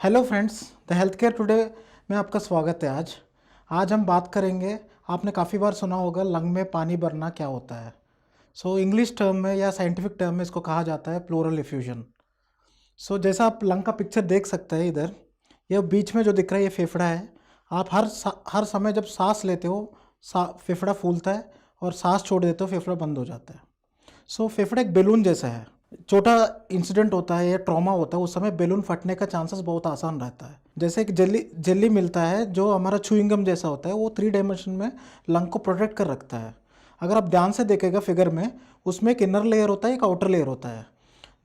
Hello friends, the health care today में आपका स्वागत है। आज हम बात करेंगे। आपने काफ़ी बार सुना होगा लंग में पानी भरना क्या होता है। इंग्लिश टर्म में या साइंटिफिक टर्म में इसको कहा जाता है प्लूरल एफ्यूजन। जैसा आप लंग का पिक्चर देख सकते हैं इधर, ये बीच में जो दिख रहा है ये फेफड़ा है। आप हर समय जब सांस लेते हो फेफड़ा फूलता है और सांस छोड़ देते हो फेफड़ा बंद हो जाता है। फेफड़ा एक बैलून जैसा है। छोटा इंसिडेंट होता है या ट्रॉमा होता है उस समय बैलून फटने का चांसेस बहुत आसान रहता है। जैसे एक जेली मिलता है जो हमारा च्युइंग गम जैसा होता है, वो 3 डायमेंशन में लंग को प्रोटेक्ट कर रखता है। अगर आप ध्यान से देखेगा फिगर में, उसमें एक इनर लेयर होता है, एक आउटर लेयर होता है।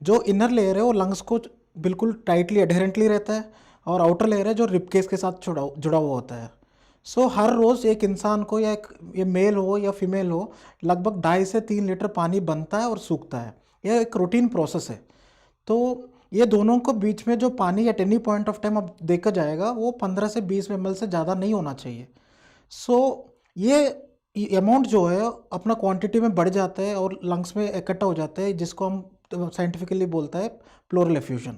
जो इनर लेयर है वो लंग्स को बिल्कुल टाइटली एडहेरेंटली रहता है, और आउटर लेयर है जो रिबकेस के साथ जुड़ा हुआ होता है। हर रोज़ एक इंसान को, या एक ये मेल हो या फीमेल हो, लगभग 2.5 से 3 लीटर पानी बनता है और सूखता है। यह एक रूटीन प्रोसेस है। तो ये दोनों को बीच में जो पानी at any point of time अब देखा जाएगा वो 15 से 20 ml से ज़्यादा नहीं होना चाहिए। ये अमाउंट जो है अपना क्वांटिटी में बढ़ जाता है और लंग्स में इकट्ठा हो जाता है, जिसको हम साइंटिफिकली बोलता है प्लूरल एफ्यूजन।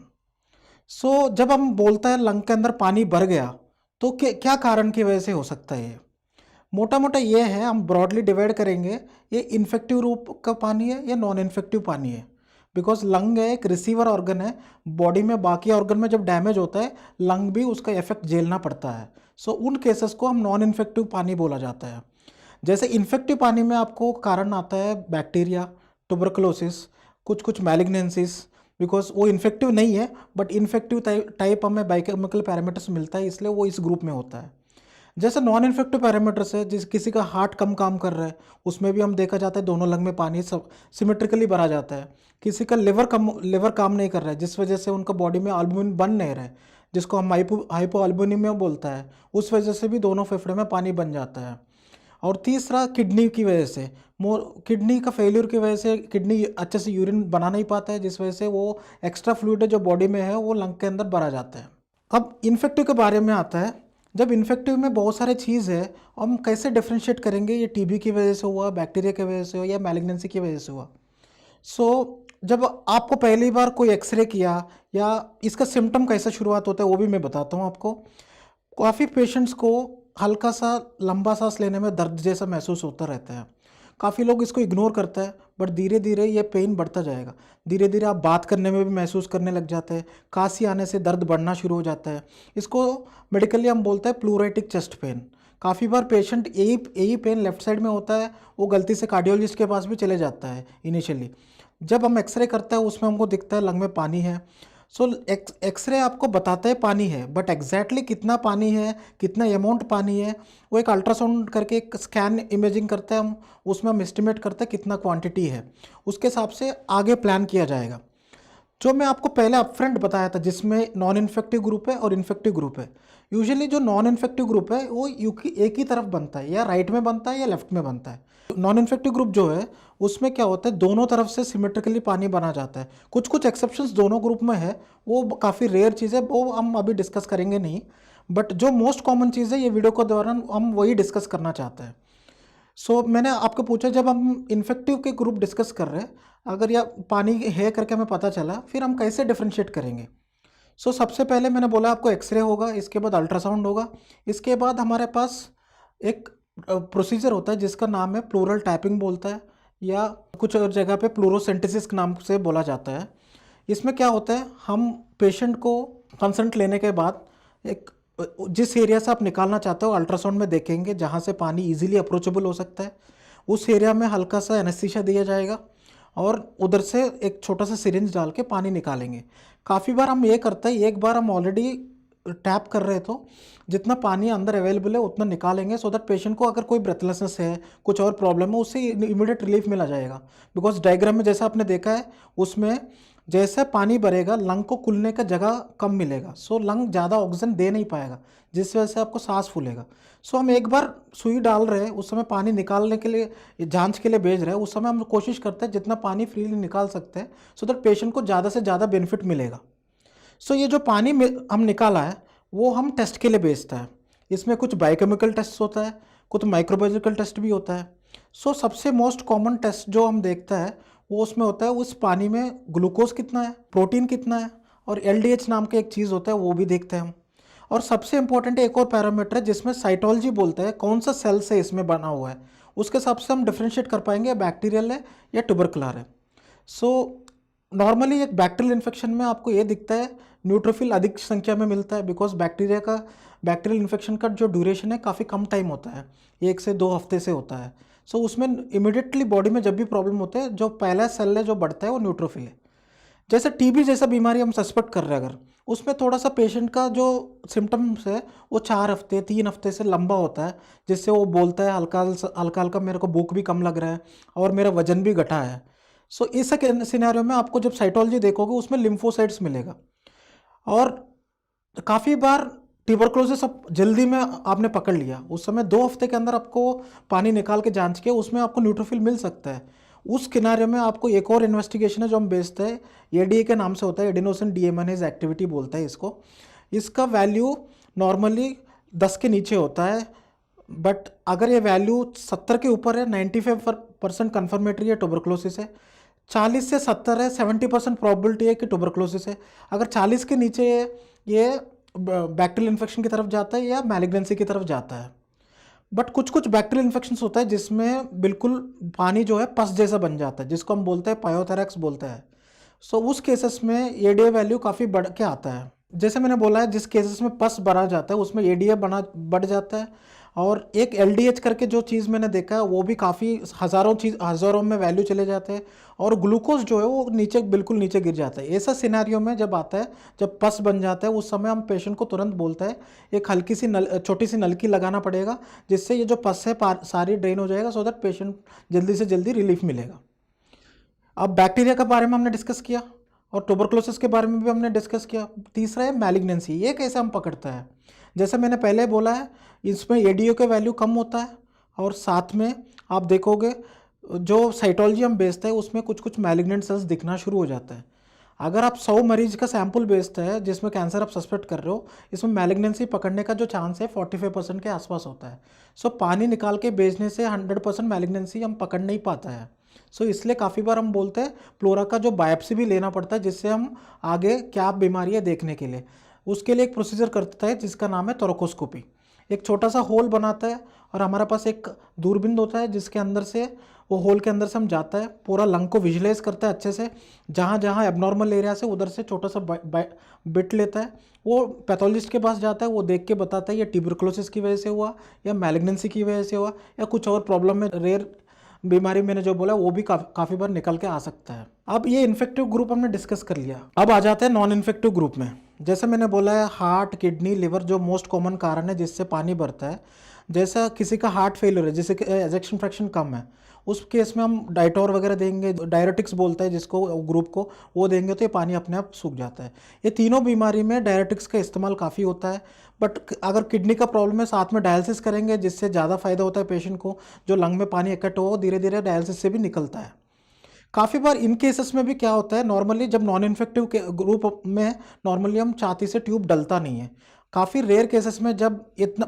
जब हम बोलता है लंग के अंदर पानी भर गया, तो क्या कारण की वजह से हो सकता है ये? मोटा मोटा ये है, हम ब्रॉडली डिवाइड करेंगे, ये इन्फेक्टिव रूप का पानी है या नॉन इन्फेक्टिव पानी है। बिकॉज लंग है एक रिसीवर ऑर्गन है। बॉडी में बाकी ऑर्गन में जब डैमेज होता है, लंग भी उसका इफेक्ट झेलना पड़ता है। उन केसेस को हम नॉन इन्फेक्टिव पानी बोला जाता है। जैसे इन्फेक्टिव पानी में आपको कारण आता है बैक्टीरिया, ट्यूबरकुलोसिस, कुछ कुछ मैलिग्नेंसीज। बिकॉज वो इन्फेक्टिव नहीं है, बट इन्फेक्टिव टाइप हमें बायोकेमिकल पैरामीटर्स मिलता है, इसलिए वो इस ग्रुप में होता है। जैसे नॉन इन्फेक्टिव पैरामीटर्स है, जिस किसी का हार्ट कम काम कर रहा है, उसमें भी हम देखा जाता है दोनों लंग में पानी सब सिमेट्रिकली भरा जाता है। किसी का लिवर काम नहीं कर रहा है, जिस वजह से उनका बॉडी में एल्बुमिन बन नहीं रहा है, जिसको हम हाइपो एल्बुमिनिमिया बोलता है, उस वजह से भी दोनों फेफड़े में पानी बन जाता है। और तीसरा किडनी की वजह से, किडनी का फेलियर की वजह से किडनी अच्छे से यूरिन बना नहीं पाता है, जिस वजह से वो एक्स्ट्रा फ्लूइड जो बॉडी में है वो लंग के अंदर भरा जाता है। अब इन्फेक्टिव के बारे में आता है। जब इन्फेक्टिव में बहुत सारे चीज़ है, हम कैसे डिफ्रेंशिएट करेंगे ये टीबी की वजह से हुआ, बैक्टीरिया की वजह से हुआ या मैलिग्नेंसी की वजह से हुआ। जब आपको पहली बार कोई एक्सरे किया या इसका सिम्टम कैसे शुरुआत होता है वो भी मैं बताता हूँ आपको। काफ़ी पेशेंट्स को हल्का सा लंबा सांस लेने में दर्द जैसा महसूस होता रहता है। काफ़ी लोग इसको इग्नोर करता है, बट धीरे धीरे ये पेन बढ़ता जाएगा। धीरे धीरे आप बात करने में भी महसूस करने लग जाते हैं। खांसी आने से दर्द बढ़ना शुरू हो जाता है। इसको मेडिकली हम बोलते हैं प्लूरेटिक चेस्ट पेन। काफ़ी बार पेशेंट यही पेन लेफ्ट साइड में होता है, वो गलती से कार्डियोलॉजिस्ट के पास भी चले जाता है इनिशियली। जब हम एक्सरे करते हैं उसमें हमको दिखता है लंग में पानी है। एक्सरे आपको बताता है पानी है, बट एग्जैक्टली कितना पानी है, कितना अमाउंट पानी है, वो एक अल्ट्रासाउंड करके एक स्कैन इमेजिंग करते हैं हम, उसमें हम एस्टिमेट करते हैं कितना क्वांटिटी है, उसके हिसाब से आगे प्लान किया जाएगा। जो मैं आपको पहले अपफ्रंट बताया था, जिसमें नॉन इन्फेक्टिव ग्रुप है और इन्फेक्टिव ग्रुप है। यूजुअली जो नॉन इन्फेक्टिव ग्रुप है वो एक ही तरफ बनता है, या राइट में बनता है या लेफ्ट में बनता है। नॉन इन्फेक्टिव ग्रुप जो है उसमें क्या होता है, दोनों तरफ से सिमेट्रिकली पानी बना जाता है। कुछ कुछ एक्सेप्शंस दोनों ग्रुप में है, वो काफ़ी रेयर चीज़ है, वो हम अभी डिस्कस करेंगे नहीं। बट जो मोस्ट कॉमन चीज़ है, ये वीडियो के दौरान हम वही डिस्कस करना चाहते हैं। मैंने आपको पूछा, जब हम इन्फेक्टिव के ग्रुप डिस्कस कर रहे हैं, अगर या पानी है करके हमें पता चला, फिर हम कैसे डिफ्रेंशिएट करेंगे। सबसे पहले मैंने बोला आपको एक्सरे होगा, इसके बाद अल्ट्रासाउंड होगा, इसके बाद हमारे पास एक प्रोसीजर होता है जिसका नाम है प्लूरल टैपिंग बोलता है, या कुछ और जगह पे प्लूरोसेंटेसिस के नाम से बोला जाता है। इसमें क्या होता है, हम पेशेंट को कंसेंट लेने के बाद एक जिस एरिया से आप निकालना चाहते हो अल्ट्रासाउंड में देखेंगे, जहाँ से पानी इजीली अप्रोचेबल हो सकता है, उस एरिया में हल्का सा एनेस्थीसिया दिया जाएगा और उधर से एक छोटा सा सिरिंज डाल के पानी निकालेंगे। काफ़ी बार हम ये करते हैं, एक बार हम ऑलरेडी टैप कर रहे तो जितना पानी अंदर अवेलेबल है उतना निकालेंगे, सो दैट पेशेंट को अगर कोई ब्रेथलेसनेस है, कुछ और प्रॉब्लम है, उससे इमीडिएट रिलीफ मिला जाएगा। बिकॉज डायग्राम में जैसा आपने देखा है, उसमें जैसे पानी भरेगा लंग को खुलने का जगह कम मिलेगा, लंग ज़्यादा ऑक्सीजन दे नहीं पाएगा, जिस वजह से आपको सांस फूलेगा। हम एक बार सुई डाल रहे हैं, उस समय पानी निकालने के लिए, जांच के लिए भेज रहे हैं, उस समय हम कोशिश करते हैं जितना पानी फ्रीली निकाल सकते हैं, सो दैट पेशेंट को ज़्यादा से ज़्यादा बेनिफिट मिलेगा। ये जो पानी हम निकाला है वो हम टेस्ट के लिए भेजता है। इसमें कुछ बायोकेमिकल टेस्ट होता है, कुछ माइक्रोबायोलॉजिकल टेस्ट भी होता है। सबसे मोस्ट कॉमन टेस्ट जो हम देखता है वो उसमें होता है, उस पानी में ग्लूकोज कितना है, प्रोटीन कितना है, और LDH नाम का एक चीज़ होता है, वो भी देखते हैं हम। और सबसे इंपॉर्टेंट एक और पैरामीटर है जिसमें साइटोलॉजी बोलता है कौन सा सेल से इसमें बना हुआ है, उसके हिसाब से हम डिफ्रेंशिएट कर पाएंगे बैक्टीरियल है या ट्यूबरकुलर है। सो नॉर्मली एक बैक्टीरियल इन्फेक्शन में आपको ये दिखता है न्यूट्रोफिल अधिक संख्या में मिलता है, बिकॉज बैक्टीरियल इन्फेक्शन का जो ड्यूरेशन है काफ़ी कम टाइम होता है, 1 से 2 हफ्ते से होता है। सो उसमें इमिडिएटली बॉडी में जब भी प्रॉब्लम होता है, जो पहला सेल है जो बढ़ता है वो न्यूट्रोफिल है। जैसे टीबी जैसा बीमारी हम सस्पेक्ट कर रहे हैं अगर, उसमें थोड़ा सा पेशेंट का जो सिम्टम्स है वो 4 हफ्ते 3 हफ्ते से लंबा होता है, जिससे वो बोलता है हल्का हल्का हल्का मेरे को भूख भी कम लग रहा है और मेरा वजन भी घटा है। सो इस सिनेरियो में आपको जब साइटोलॉजी देखोगे उसमें लिम्फोसाइट्स मिलेगा। और काफ़ी बार ट्यूबरकुलोसिस अब जल्दी में आपने पकड़ लिया, उस समय 2 हफ्ते के अंदर आपको पानी निकाल के जांच के उसमें आपको न्यूट्रोफिल मिल सकता है। उस किनारे में आपको एक और इन्वेस्टिगेशन है जो हम बेचते हैं, एडीए के नाम से होता है, एडिनोसिन डीएमइनेज एक्टिविटी बोलता है इसको। इसका वैल्यू नॉर्मली 10 के नीचे होता है, बट अगर ये वैल्यू 70 के ऊपर है 95% कन्फर्मेटरी है ट्यूबरकुलोसिस है, 40 से 70 है 70% प्रॉबिलिटी है कि ट्यूबरकुलोसिस है, अगर 40 के नीचे है ये बैक्टीरियल इन्फेक्शन की तरफ जाता है या मैलिग्नेंसी की तरफ जाता है। बट कुछ कुछ बैक्टीरियल इन्फेक्शन होता है जिसमें बिल्कुल पानी जो है पस जैसा बन जाता है, जिसको हम बोलते हैं पायोथेरैक्स बोलते हैं। सो उस केसेस में एडीए वैल्यू काफ़ी बढ़ के आता है। जैसे मैंने बोला है जिस केसेस में पस बढ़ा जाता है उसमें एडीए बढ़ जाता है। और एक एलडीएच करके जो चीज़ मैंने देखा है वो भी काफ़ी हज़ारों में वैल्यू चले जाते हैं, और ग्लूकोज जो है वो नीचे बिल्कुल नीचे गिर जाता है। ऐसा सिनेरियो में जब आता है, जब पस बन जाता है, उस समय हम पेशेंट को तुरंत बोलता है एक हल्की सी छोटी सी नलकी लगाना पड़ेगा, जिससे ये जो पस है सारी ड्रेन हो जाएगा, सो दैट पेशेंट जल्दी से जल्दी रिलीफ मिलेगा। अब बैक्टीरिया के बारे में हमने डिस्कस किया और ट्यूबरकुलोसिस के बारे में भी हमने डिस्कस किया। तीसरा है मैलिग्नेंसी, ये कैसे हम पकड़ता है। जैसे मैंने पहले बोला है इसमें एडीओ का वैल्यू कम होता है, और साथ में आप देखोगे जो साइटोलॉजी हम बेचते हैं उसमें कुछ कुछ मैलिग्नेंट सेल्स दिखना शुरू हो जाता है। अगर आप 100 मरीज का सैंपल बेचते हैं जिसमें कैंसर आप सस्पेक्ट कर रहे हो, इसमें मैलिग्नेंसी पकड़ने का जो चांस है 45% के आसपास होता है। सो पानी निकाल के बेचने से 100% मैलिग्नेंसी हम पकड़ नहीं पाता है। सो इसलिए काफ़ी बार हम बोलते हैं प्लोरा का जो बायोप्सी भी लेना पड़ता है, जिससे हम आगे क्या बीमारी है देखने के लिए। उसके लिए एक प्रोसीजर करता है जिसका नाम है थोरैकोस्कोपी। एक छोटा सा होल बनाता है और हमारे पास एक दूरबीन होता है जिसके अंदर से, वो होल के अंदर से हम जाता है, पूरा लंग को विजुलाइज करता है अच्छे से, जहाँ जहाँ एबनॉर्मल एरिया से उधर से छोटा सा बिट लेता है, वो पैथोलॉजिस्ट के पास जाता है, वो देख के बताता है ये ट्यूबरकुलोसिस की वजह से हुआ या मैलिग्नेंसी की वजह से हुआ या कुछ और प्रॉब्लम में, रेयर बीमारी मैंने जो बोला वो भी काफ़ी बार निकल के आ सकता है। अब ये इन्फेक्टिव ग्रुप हमने डिस्कस कर लिया, अब आ जाते हैं नॉन इन्फेक्टिव ग्रुप में। जैसे मैंने बोला है हार्ट, किडनी, लिवर जो मोस्ट कॉमन कारण है जिससे पानी बढ़ता है। जैसा किसी का हार्ट फेलियर है, जैसे कि एजेक्शन फ्रैक्शन कम है, उस केस में हम डाइटोर वगैरह देंगे, डायरेटिक्स बोलता है जिसको ग्रुप को, वो देंगे तो ये पानी अपने आप सूख जाता है। ये तीनों बीमारी में डायरेटिक्स का इस्तेमाल काफ़ी होता है। बट अगर किडनी का प्रॉब्लम है साथ में डायलिसिस करेंगे जिससे ज़्यादा फायदा होता है पेशेंट को, जो लंग में पानी इकट्ठा हो धीरे धीरे डायलिसिस से भी निकलता है। काफ़ी बार इन केसेस में भी क्या होता है, नॉर्मली जब नॉन इन्फेक्टिव के ग्रुप में नॉर्मली हम छाती से ट्यूब डलता नहीं है। काफ़ी रेयर केसेस में जब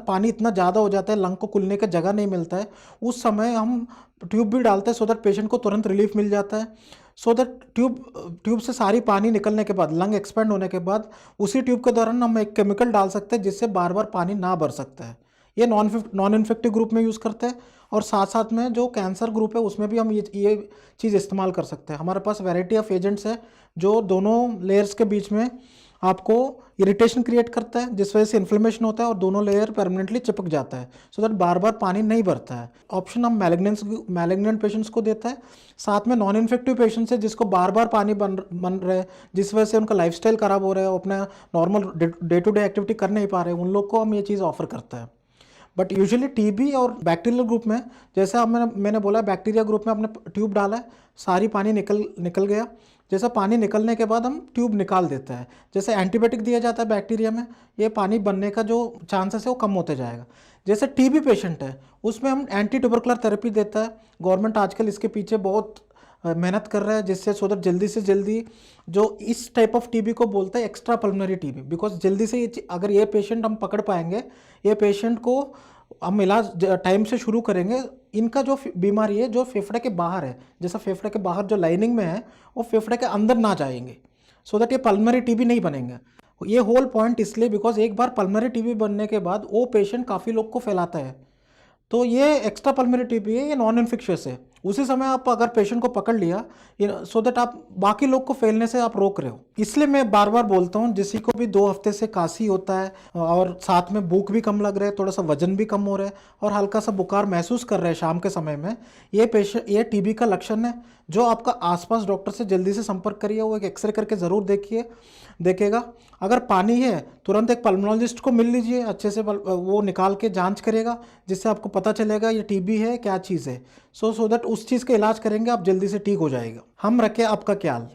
पानी इतना ज़्यादा हो जाता है लंग को खुलने का जगह नहीं मिलता है, उस समय हम ट्यूब भी डालते हैं सो दैट पेशेंट को तुरंत रिलीफ मिल जाता है। सो दैट ट्यूब से सारी पानी निकलने के बाद, लंग एक्सपेंड होने के बाद, उसी ट्यूब के दौरान हम एक केमिकल डाल सकते हैं जिससे बार बार पानी ना भर सकता है। ये नॉन इन्फेक्टिव ग्रुप में यूज़ करते हैं। और साथ साथ में जो कैंसर ग्रुप है उसमें भी हम ये चीज़ इस्तेमाल कर सकते हैं। हमारे पास वैरायटी ऑफ एजेंट्स है जो दोनों लेयर्स के बीच में आपको इरिटेशन क्रिएट करता है, जिस वजह से इन्फ्लेमेशन होता है और दोनों लेयर परमानेंटली चिपक जाता है, सो दैट बार बार पानी नहीं भरता है। ऑप्शन हम मैलिग्नेंट पेशेंट्स को देता है, साथ में नॉन इन्फेक्टिव पेशेंट्स है जिसको बार बार पानी बन रहे हैं, जिस वजह से उनका लाइफस्टाइल खराब हो रहा है, वो अपना normal day to day activity कर नहीं पा रहे, उन लोग को हम ये चीज़ ऑफर करता है। बट यूजुअली टीबी और बैक्टीरियल ग्रुप में, जैसा अब मैंने बोला बैक्टीरिया ग्रुप में आपने ट्यूब डाला है, सारी पानी निकल गया, जैसा पानी निकलने के बाद हम ट्यूब निकाल देते हैं, जैसे एंटीबायोटिक दिया जाता है बैक्टीरिया में, ये पानी बनने का जो चांसेस है वो कम होते जाएगा। जैसे टीबी पेशेंट है उसमें हम एंटी ट्यूबरकुलर थेरेपी देता है। गवर्नमेंट आजकल इसके पीछे बहुत मेहनत कर रहा है, जिससे सो दैट जल्दी से जल्दी जो इस टाइप ऑफ टीबी को बोलते हैं एक्स्ट्रा पल्मोनरी टीबी, बिकॉज जल्दी से अगर ये पेशेंट हम पकड़ पाएंगे, ये पेशेंट को हम इलाज टाइम से शुरू करेंगे, इनका जो बीमारी है जो फेफड़े के बाहर है, जैसा फेफड़े के बाहर जो लाइनिंग में है वो फेफड़े के अंदर ना जाएंगे, सो दैट ये पल्मोनरी टीबी नहीं बनेंगे। ये होल पॉइंट इसलिए बिकॉज एक बार पल्मोनरी टीबी बनने के बाद वो पेशेंट काफ़ी लोग को फैलाता है। तो ये एक्स्ट्रा पल्मोनरी टीबी है, ये नॉन इन्फेक्शियस है। उसी समय आप अगर पेशेंट को पकड़ लिया सो दैट आप बाकी लोग को फैलने से आप रोक रहे हो। इसलिए मैं बार बार बोलता हूँ, किसी को भी 2 हफ्ते से काशी होता है और साथ में भूख भी कम लग रहा है, थोड़ा सा वजन भी कम हो रहा है और हल्का सा बुखार महसूस कर रहे हैं शाम के समय में, ये टीबी का लक्षण है। जो आपका आसपास डॉक्टर से जल्दी से संपर्क करिए, वो एक एक्सरे करके ज़रूर देखेगा। अगर पानी है तुरंत एक पल्मोनोलॉजिस्ट को मिल लीजिए, अच्छे से वो निकाल के जांच करेगा, जिससे आपको पता चलेगा ये टीबी है क्या चीज़ है। सो दैट उस चीज़ का इलाज करेंगे, आप जल्दी से ठीक हो जाएगा। हम रखें आपका ख्याल।